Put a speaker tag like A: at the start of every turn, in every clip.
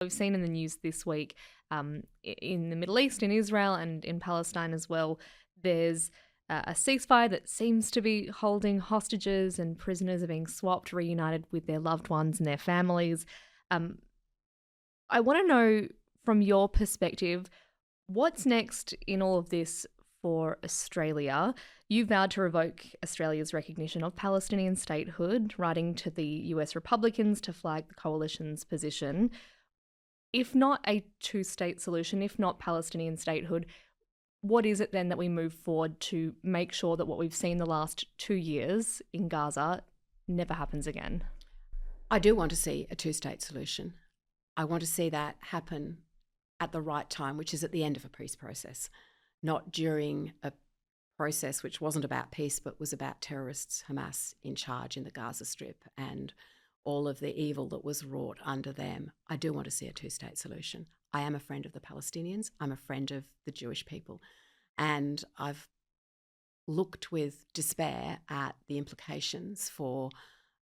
A: We've seen in the news this week, in the Middle East, in Israel and in Palestine as well, there's a ceasefire that seems to be holding hostages, and prisoners are being swapped, reunited with their loved ones and their families. Um, I want to know from your perspective, what's next in all of this for Australia? You vowed to revoke Australia's recognition of Palestinian statehood, writing to the US Republicans to flag the coalition's position. If not a two-state solution, if not Palestinian statehood, what is it then that we move forward to make sure that what we've seen the last 2 years in Gaza never happens again?
B: I do want to see a two-state solution. I want to see that happen at the right time, which is at the end of a peace process, not during a process which wasn't about peace but was about terrorists, Hamas, in charge in the Gaza Strip and all of the evil that was wrought under them. I do want to see a two-state solution. I am a friend of the Palestinians. I'm a friend of the Jewish people. And I've looked with despair at the implications for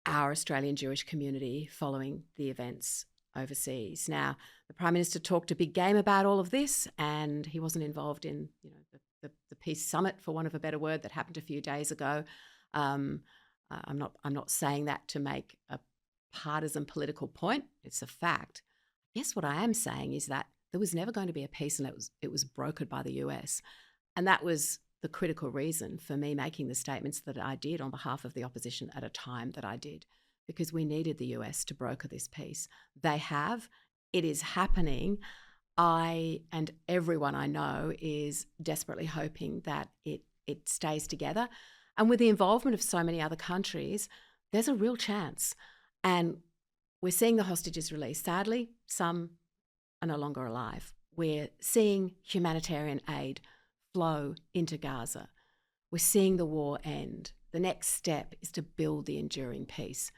B: our Australian Jewish community following the events overseas. Now, the Prime Minister talked a big game about all of this, and he wasn't involved in the peace summit, for want of a better word, that happened a few days ago. I'm not saying that to make a partisan political point. It's a fact. Yes, what I am saying is that there was never going to be a peace, and it was brokered by the US. And that was the critical reason for me making the statements that I did on behalf of the opposition at a time that I did, because we needed the US to broker this peace. They have. It is happening. I and everyone I know is desperately hoping that it stays together. And with the involvement of so many other countries, there's a real chance. And we're seeing the hostages released. Sadly, some are no longer alive. We're seeing humanitarian aid flow into Gaza. We're seeing the war end. The next step is to build the enduring peace.